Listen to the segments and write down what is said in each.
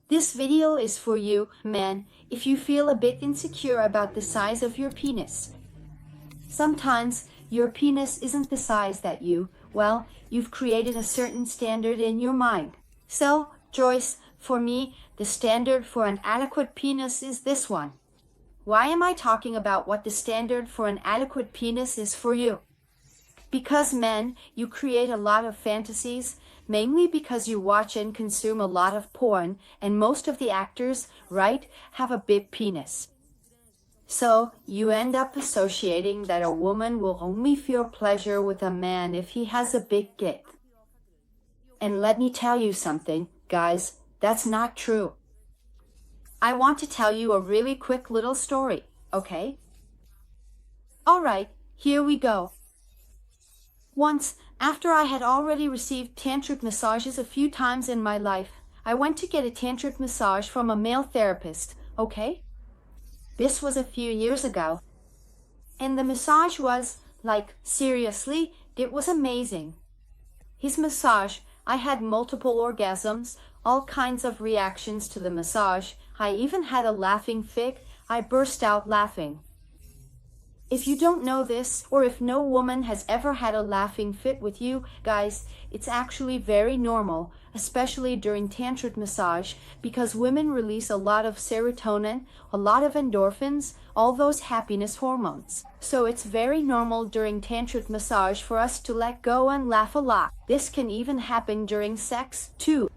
This video is for you, man, if you feel a bit insecure about the size of your penis. Sometimes your penis isn't the size that you've created a certain standard in your mind. So, Joyce, for me, the standard for an adequate penis is this one. Why am I talking about what the standard for an adequate penis is for you? Because men, you create a lot of fantasies, mainly because you watch and consume a lot of porn, and most of the actors, right, have a big penis. So, you end up associating that a woman will only feel pleasure with a man if he has a big dick. And let me tell you something, guys, that's not true. I want to tell you a really quick little story, okay? Alright, here we go. Once, after I had already received tantric massages a few times in my life, I went to get a tantric massage from a male therapist, okay? This was a few years ago. And the massage was, seriously, it was amazing. His massage, I had multiple orgasms, all kinds of reactions to the massage. I even had a laughing fit. I burst out laughing. If you don't know this, or if no woman has ever had a laughing fit with you, guys, it's actually very normal, especially during tantric massage, because women release a lot of serotonin, a lot of endorphins, all those happiness hormones. So it's very normal during tantric massage for us to let go and laugh a lot. This can even happen during sex, too.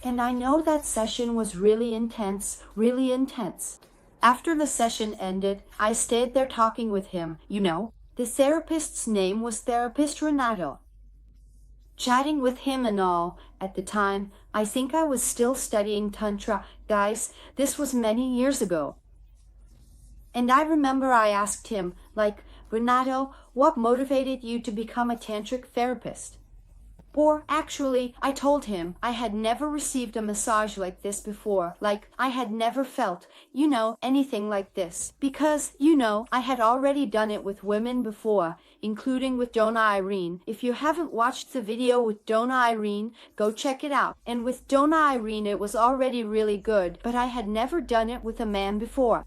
And I know that session was really intense, really intense. After the session ended, I stayed there talking with him, you know. The therapist's name was Therapist Renato. Chatting with him and all, at the time, I think I was still studying Tantra. Guys, this was many years ago. And I remember I asked him, Renato, what motivated you to become a tantric therapist? Or, actually, I told him I had never received a massage like this before, I had never felt, anything like this. Because, I had already done it with women before, including with Donna Irene. If you haven't watched the video with Donna Irene, go check it out. And with Donna Irene it was already really good, but I had never done it with a man before.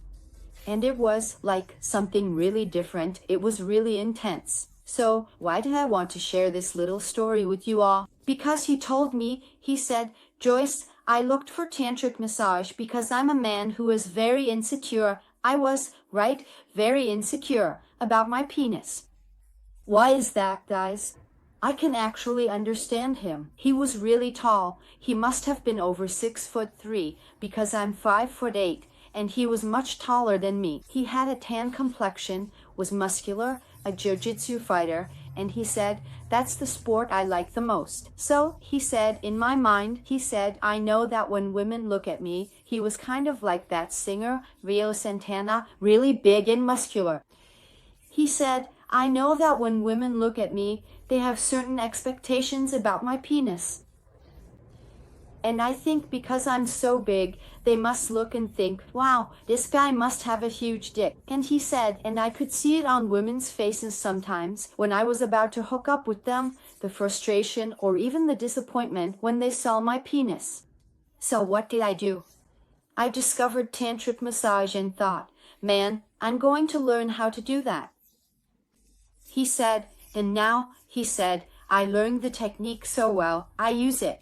And it was, something really different. It was really intense. So, why did I want to share this little story with you all? Because he told me, he said, Joyce, I looked for tantric massage because I'm a man who is very insecure. I was, very insecure about my penis. Why is that, guys? I can actually understand him. He was really tall. He must have been over 6'3", because I'm 5'8", and he was much taller than me. He had a tan complexion, was muscular, a jiu-jitsu fighter, and he said, that's the sport I like the most. So, he said, in my mind, he said, I know that when women look at me, he was kind of like that singer, Rio Santana, really big and muscular. He said, I know that when women look at me, they have certain expectations about my penis. And I think because I'm so big, they must look and think, wow, this guy must have a huge dick. And he said, and I could see it on women's faces sometimes, when I was about to hook up with them, the frustration or even the disappointment when they saw my penis. So what did I do? I discovered tantric massage and thought, man, I'm going to learn how to do that. He said, and now, he said, I learned the technique so well, I use it.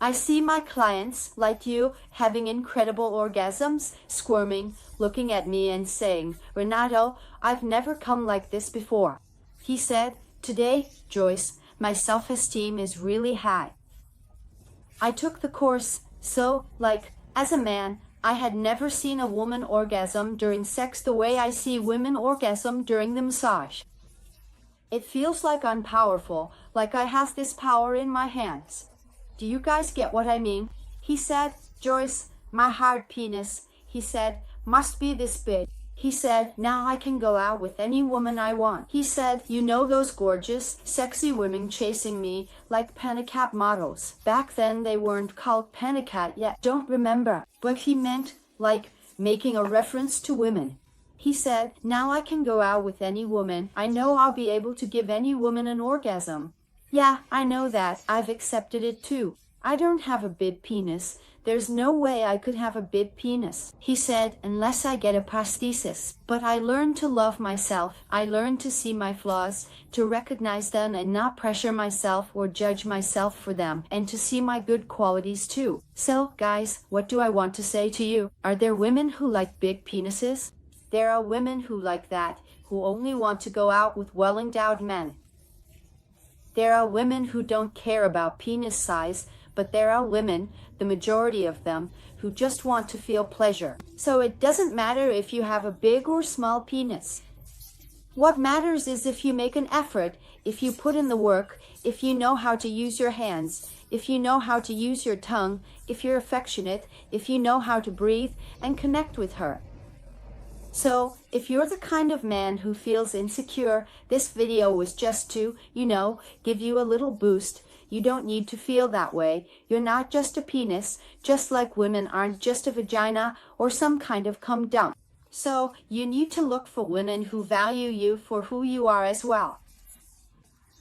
I see my clients, like you, having incredible orgasms, squirming, looking at me and saying, Renato, I've never come like this before. He said, today, Joyce, my self-esteem is really high. I took the course, so, as a man, I had never seen a woman orgasm during sex the way I see women orgasm during the massage. It feels like I'm powerful, like I have this power in my hands. Do you guys get what I mean? He said, Joyce, my hard penis, he said, must be this big. He said, now I can go out with any woman I want. He said, you know those gorgeous, sexy women chasing me like panicat models. Back then they weren't called panicat yet, don't remember. But he meant, making a reference to women. He said, now I can go out with any woman. I know I'll be able to give any woman an orgasm. Yeah, I know that. I've accepted it too. I don't have a big penis. There's no way I could have a big penis, he said, unless I get a prosthesis. But I learned to love myself. I learned to see my flaws, to recognize them and not pressure myself or judge myself for them, and to see my good qualities too. So, guys, what do I want to say to you? Are there women who like big penises? There are women who like that, who only want to go out with well-endowed men. There are women who don't care about penis size, but there are women, the majority of them, who just want to feel pleasure. So it doesn't matter if you have a big or small penis. What matters is if you make an effort, if you put in the work, if you know how to use your hands, if you know how to use your tongue, if you're affectionate, if you know how to breathe and connect with her. So, if you're the kind of man who feels insecure, this video was just to, give you a little boost. You don't need to feel that way. You're not just a penis, just like women aren't just a vagina or some kind of cum dump. So, you need to look for women who value you for who you are as well.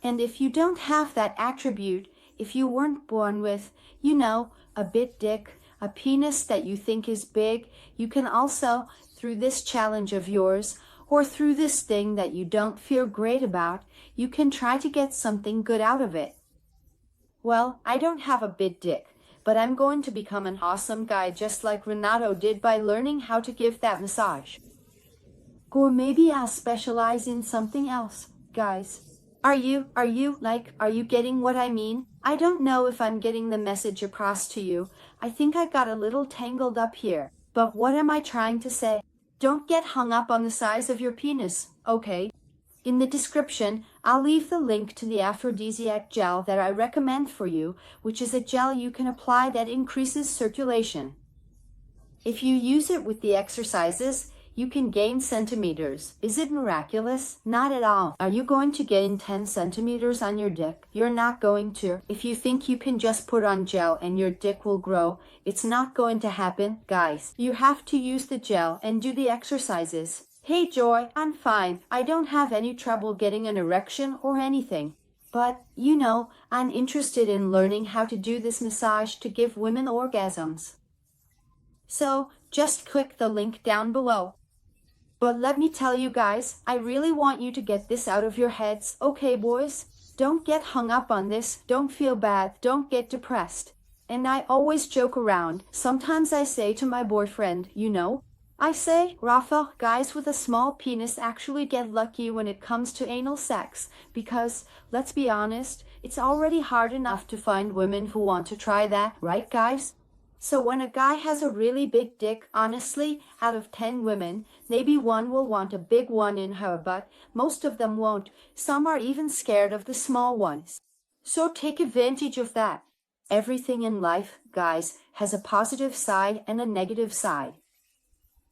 And if you don't have that attribute, if you weren't born with, a big dick, a penis that you think is big, you can also, through this challenge of yours, or through this thing that you don't feel great about, you can try to get something good out of it. Well, I don't have a big dick, but I'm going to become an awesome guy just like Renato did by learning how to give that massage. Or maybe I'll specialize in something else, guys. Are you getting what I mean? I don't know if I'm getting the message across to you. I think I got a little tangled up here. But what am I trying to say? Don't get hung up on the size of your penis, okay? In the description, I'll leave the link to the aphrodisiac gel that I recommend for you, which is a gel you can apply that increases circulation. If you use it with the exercises, you can gain centimeters. Is it miraculous? Not at all. Are you going to gain 10 centimeters on your dick? You're not going to. If you think you can just put on gel and your dick will grow, it's not going to happen, guys. You have to use the gel and do the exercises. Hey Joy, I'm fine. I don't have any trouble getting an erection or anything. But, I'm interested in learning how to do this massage to give women orgasms. So, just click the link down below. But let me tell you guys, I really want you to get this out of your heads, okay boys? Don't get hung up on this, don't feel bad, don't get depressed. And I always joke around. Sometimes I say to my boyfriend, I say, Rafa, guys with a small penis actually get lucky when it comes to anal sex, because, let's be honest, it's already hard enough to find women who want to try that, right guys? So when a guy has a really big dick, honestly, out of 10 women, maybe one will want a big one in her butt. Most of them won't. Some are even scared of the small ones. So take advantage of that. Everything in life, guys, has a positive side and a negative side.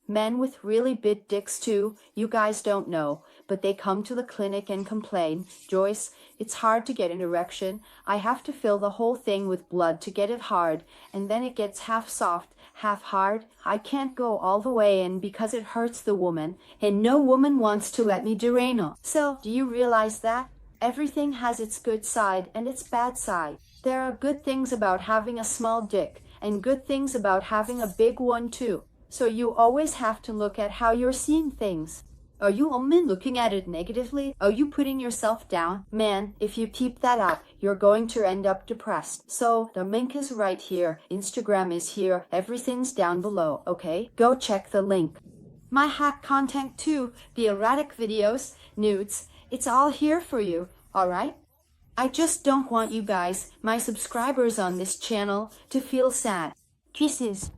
Men with really big dicks too, you guys don't know, but they come to the clinic and complain, Joyce, it's hard to get an erection. I have to fill the whole thing with blood to get it hard, and then it gets half soft, half hard. I can't go all the way in because it hurts the woman, and no woman wants to let me do anal. So, do you realize that? Everything has its good side and its bad side. There are good things about having a small dick, and good things about having a big one too. So you always have to look at how you're seeing things. Are you only looking at it negatively? Are you putting yourself down? Man, if you keep that up, you're going to end up depressed. So the link is right here. Instagram is here. Everything's down below, okay? Go check the link. My hack content too, the erotic videos, nudes, it's all here for you, alright? I just don't want you guys, my subscribers on this channel, to feel sad. Kisses.